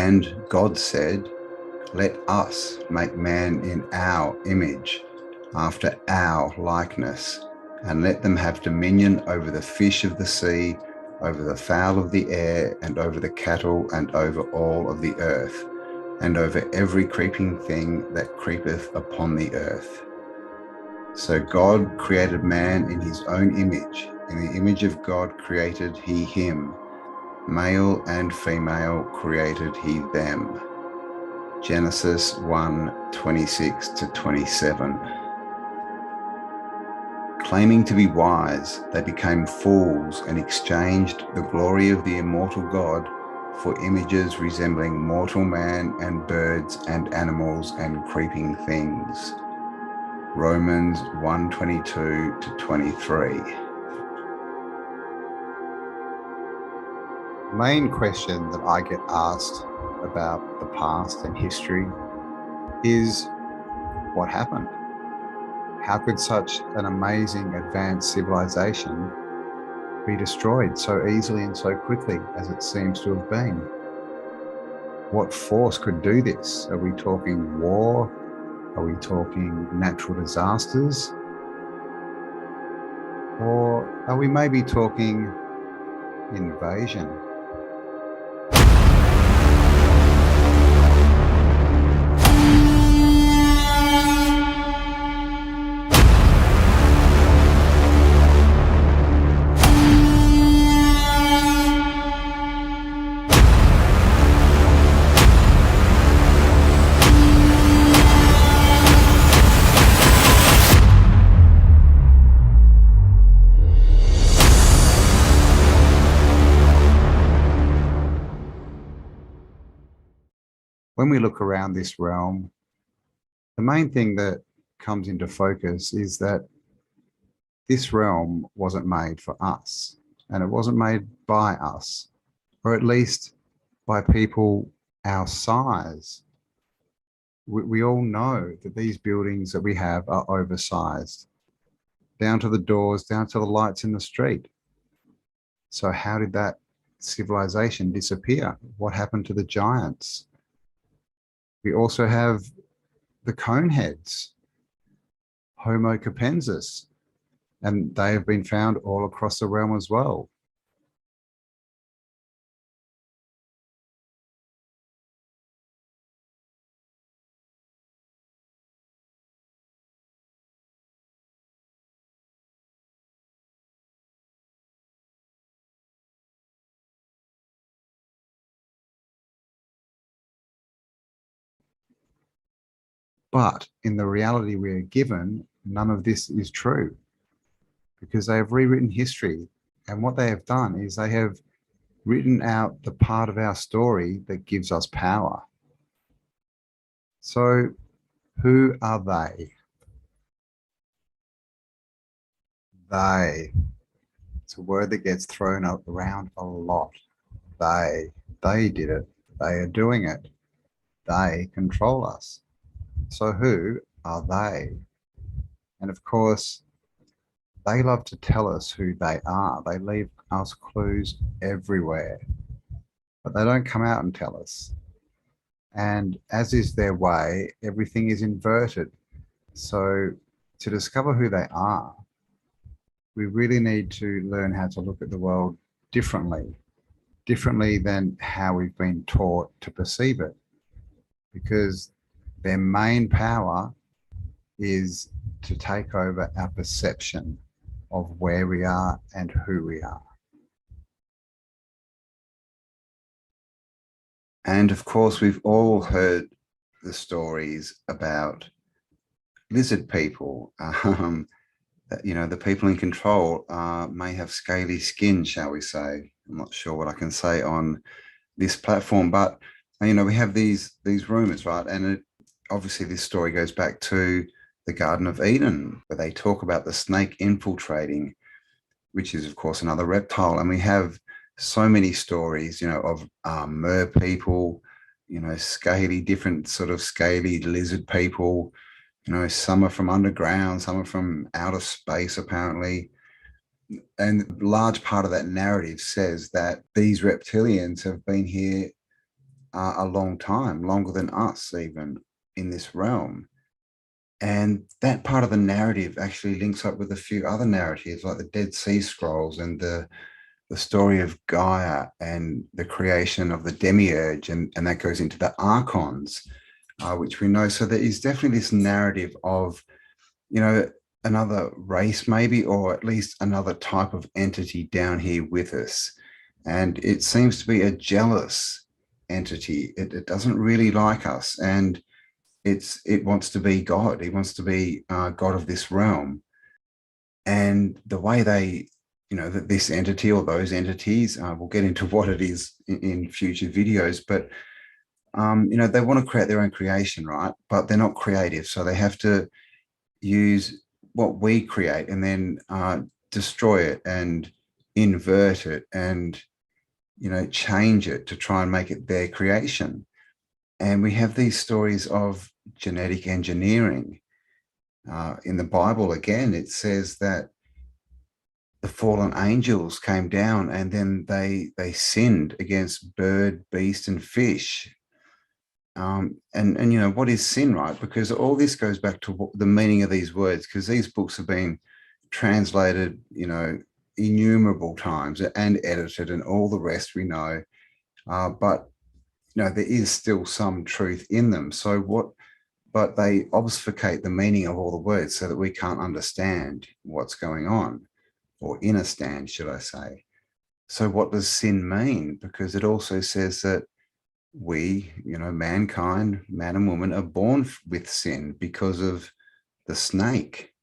And God said, "Let us make man in our image, after our likeness, and let them have dominion over the fish of the sea, over the fowl of the air, and over the cattle, and over all of the earth, and over every creeping thing that creepeth upon the earth." So God created man in his own image. In the image of God created he him. Male and female created he them. Genesis 1:26-27. Claiming to be wise, they became fools and exchanged the glory of the immortal God for images resembling mortal man and birds and animals and creeping things. Romans 1:22-23. The main question that I get asked about the past and history is, what happened? How could such an amazing advanced civilization be destroyed so easily and so quickly as it seems to have been? What force could do this? Are we talking war? Are we talking natural disasters? Or are we maybe talking invasion? When we look around this realm, the main thing that comes into focus is that this realm wasn't made for us, and it wasn't made by us, or at least by people our size. We all know that these buildings that we have are oversized, down to the doors, down to the lights in the street. So how did that civilization disappear? What happened to the giants? We also have the coneheads, Homo capensis, and they have been found all across the realm as well. But in the reality we are given, none of this is true, because they have rewritten history. And what they have done is they have written out the part of our story that gives us power. So who are they? They. It's a word that gets thrown around a lot. They did it. They are doing it. They control us. So who are they? And of course, they love to tell us who they are. They leave us clues everywhere, but they don't come out and tell us. And as is their way, everything is inverted. So to discover who they are, we really need to learn how to look at the world differently than how we've been taught to perceive it, because their main power is to take over our perception of where we are and who we are. And of course, we've all heard the stories about lizard people. You know, the people in control may have scaly skin, shall we say. I'm not sure what I can say on this platform, but you know, we have these rumors, right? And obviously this story goes back to the Garden of Eden, where they talk about the snake infiltrating, which is of course another reptile. And we have so many stories, you know, of mer people, you know, different sort of scaly lizard people. You know, some are from underground, some are from outer space, apparently. And a large part of that narrative says that these reptilians have been here a long time, longer than us even in this realm. And that part of the narrative actually links up with a few other narratives like the Dead Sea Scrolls and the story of Gaia and the creation of the demiurge, and that goes into the archons, which we know. So there is definitely this narrative of, you know, another race maybe, or at least another type of entity down here with us. And it seems to be a jealous entity. It doesn't really like us, and it wants to be God. It wants to be God of this realm. And the way they, that this entity or those entities, we'll get into what it is in future videos, but they want to create their own creation, right? But they're not creative, so they have to use what we create and then destroy it and invert it and change it to try and make it their creation. And we have these stories of genetic engineering. In the Bible, again, it says that the fallen angels came down and then they sinned against bird, beast, and fish. And what is sin, right? Because all this goes back to the meaning of these words, because these books have been translated, innumerable times and edited and all the rest we know. But there is still some truth in them. But they obfuscate the meaning of all the words so that we can't understand what's going on, or understand, should I say. So what does sin mean? Because it also says that we, mankind, man and woman, are born with sin because of the snake.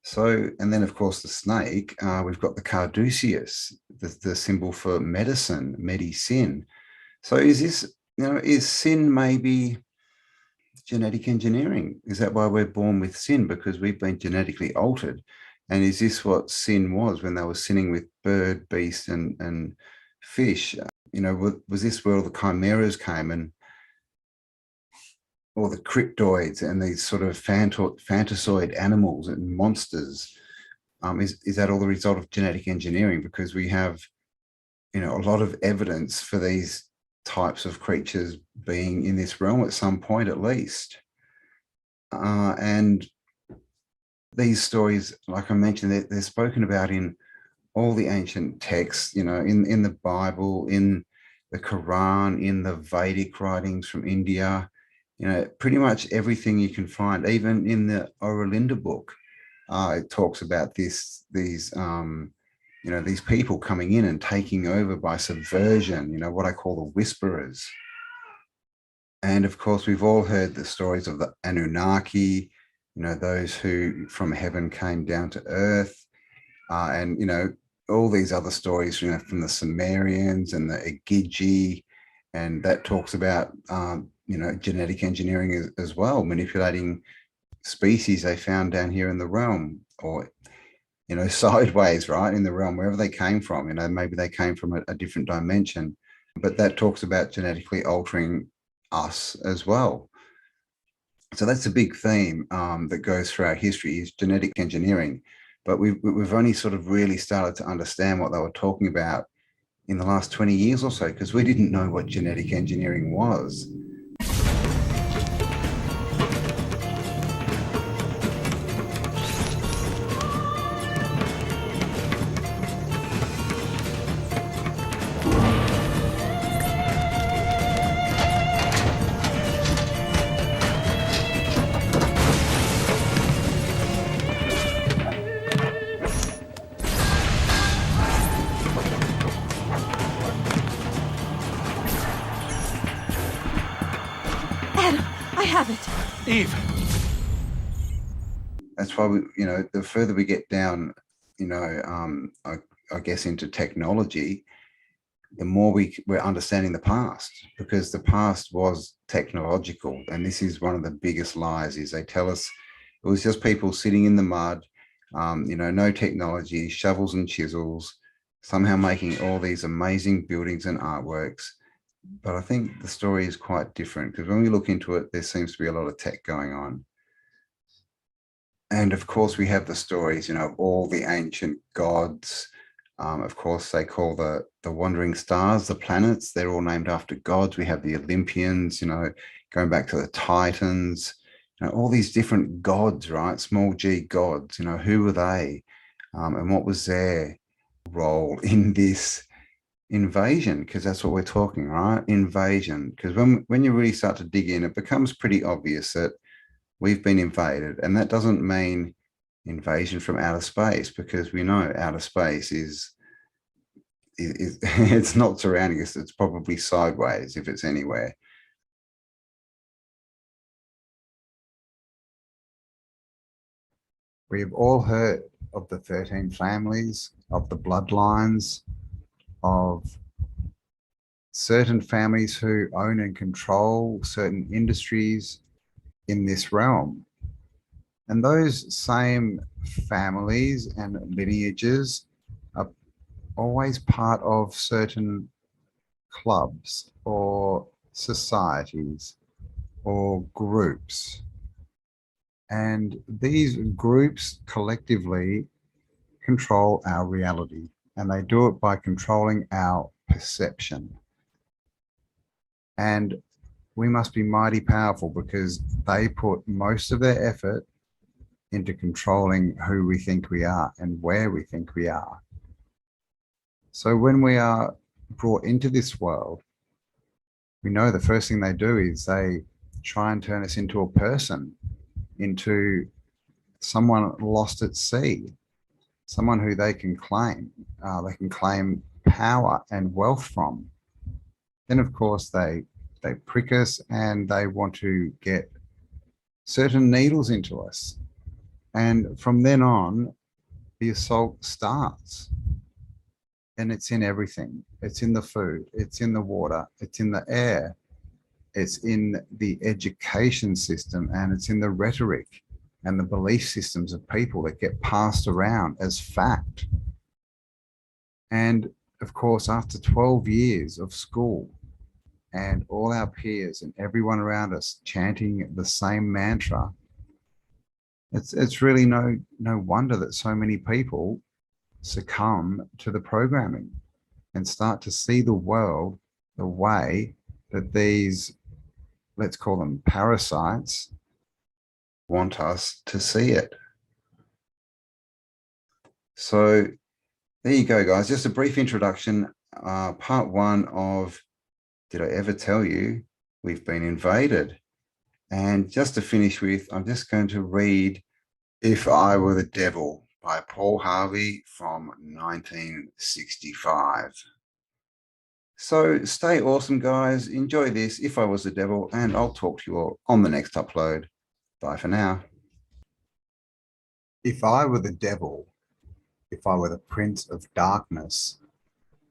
So, and then of course the snake, we've got the caduceus, the symbol for medicine, medicine. So is sin maybe genetic engineering? Is that why we're born with sin? Because we've been genetically altered? And is this what sin was when they were sinning with bird, beast, and fish? Was this where all the chimeras came, and all the cryptoids and these sort of fantasoid animals and monsters? Is that all the result of genetic engineering? Because we have, a lot of evidence for these types of creatures being in this realm at some point, at least. And these stories, like I mentioned, they're spoken about in all the ancient texts, in the Bible, in the Quran, in the Vedic writings from India, pretty much everything you can find, even in the Aurolinda book. It talks about these people coming in and taking over by subversion, what I call the whisperers. And of course, we've all heard the stories of the Anunnaki, those who from heaven came down to earth, and, all these other stories, from the Sumerians and the Igigi, and that talks about, genetic engineering as well, manipulating species they found down here in the realm, or, sideways, right, in the realm, wherever they came from. Maybe they came from a different dimension, but that talks about genetically altering us as well. So that's a big theme that goes through our history, is genetic engineering. But we've only sort of really started to understand what they were talking about in the last 20 years or so, because we didn't know what genetic engineering was. I have it. Eve. That's why the further we get down, I guess into technology, the more we're understanding the past, because the past was technological. And this is one of the biggest lies, is they tell us it was just people sitting in the mud, no technology, shovels and chisels, somehow making all these amazing buildings and artworks. But I think the story is quite different, because when we look into it, there seems to be a lot of tech going on. And of course, we have the stories, of all the ancient gods, Of course, they call the wandering stars, the planets, they're all named after gods. We have the Olympians, going back to the Titans, all these different gods, right? Small g gods, who were they? And what was their role in this invasion? Because that's what we're talking, right? Invasion. Because when you really start to dig in, it becomes pretty obvious that we've been invaded. And that doesn't mean invasion from outer space, because we know outer space is it's not surrounding us. It's probably sideways if it's anywhere. We've all heard of the 13 families, of the bloodlines, of certain families who own and control certain industries in this realm. And those same families and lineages are always part of certain clubs or societies or groups. And these groups collectively control our reality, and they do it by controlling our perception. And we must be mighty powerful because they put most of their effort into controlling who we think we are and where we think we are. So when we are brought into this world, we know the first thing they do is they try and turn us into a person, into someone lost at sea, someone who they can claim. They can claim power and wealth from. Then, of course, they prick us and they want to get certain needles into us. And from then on, the assault starts. And it's in everything. It's in the food, it's in the water, it's in the air, it's in the education system, and it's in the rhetoric and the belief systems of people that get passed around as fact. And of course, after 12 years of school and all our peers and everyone around us chanting the same mantra, it's really no wonder that so many people succumb to the programming and start to see the world the way that these, let's call them parasites, want us to see it. So there you go, guys. Just a brief introduction. Part one of Did I Ever Tell You We've Been Invaded? And just to finish with, I'm just going to read If I Were the Devil by Paul Harvey from 1965. So stay awesome, guys. Enjoy this, If I Was the Devil, and I'll talk to you all on the next upload. Bye for now. If I were the devil, if I were the prince of darkness,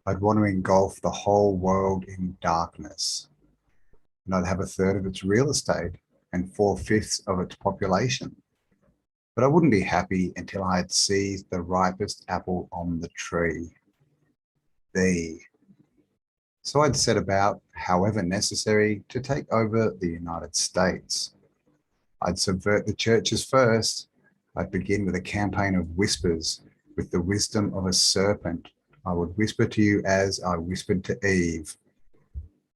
I'd want to engulf the whole world in darkness. And I'd have a third of its real estate and 4/5 of its population. But I wouldn't be happy until I had seized the ripest apple on the tree. So I'd set about, however necessary, to take over the United States. I'd subvert the churches first. I'd begin with a campaign of whispers. With the wisdom of a serpent, I would whisper to you as I whispered to Eve,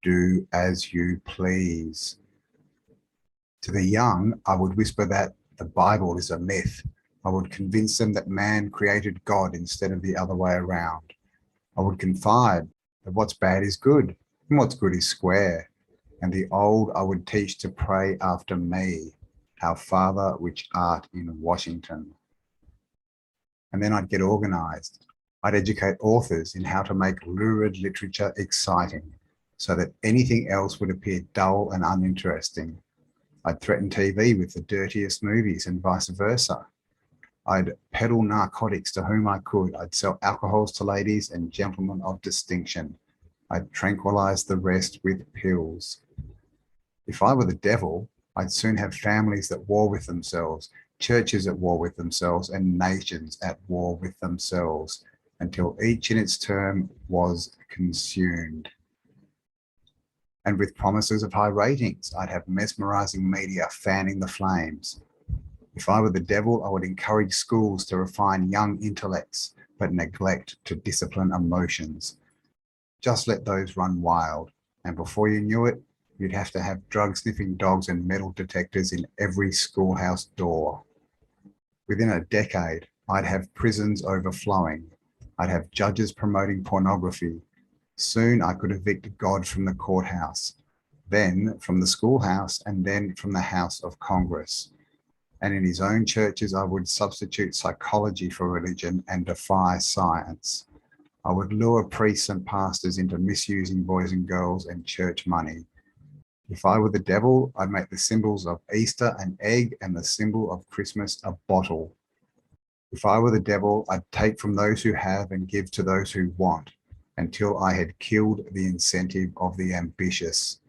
do as you please. To the young, I would whisper that the Bible is a myth. I would convince them that man created God instead of the other way around. I would confide that what's bad is good and what's good is square. And the old I would teach to pray after me, our Father which art in Washington. And then I'd get organized. I'd educate authors in how to make lurid literature exciting so that anything else would appear dull and uninteresting. I'd threaten TV with the dirtiest movies and vice versa. I'd peddle narcotics to whom I could. I'd sell alcohols to ladies and gentlemen of distinction. I'd tranquilize the rest with pills. If I were the devil, I'd soon have families at war with themselves, churches at war with themselves, and nations at war with themselves, until each in its turn was consumed. And with promises of high ratings, I'd have mesmerizing media fanning the flames. If I were the devil, I would encourage schools to refine young intellects, but neglect to discipline emotions. Just let those run wild, and before you knew it, you'd have to have drug-sniffing dogs and metal detectors in every schoolhouse door. Within a decade, I'd have prisons overflowing. I'd have judges promoting pornography. Soon I could evict God from the courthouse, then from the schoolhouse, and then from the House of Congress. And in his own churches, I would substitute psychology for religion and defy science. I would lure priests and pastors into misusing boys and girls and church money. If I were the devil, I'd make the symbols of Easter an egg and the symbol of Christmas a bottle. If I were the devil, I'd take from those who have and give to those who want, until I had killed the incentive of the ambitious.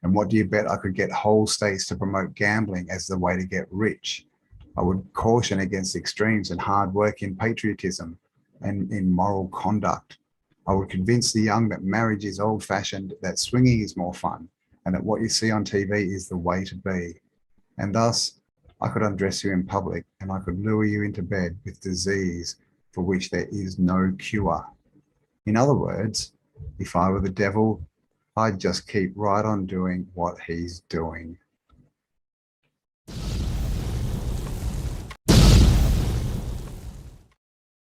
And what do you bet I could get whole states to promote gambling as the way to get rich? I would caution against extremes and hard work in patriotism and in moral conduct. I would convince the young that marriage is old-fashioned, that swinging is more fun, and that what you see on TV is the way to be. And thus, I could undress you in public and I could lure you into bed with disease for which there is no cure. In other words, if I were the devil, I'd just keep right on doing what he's doing.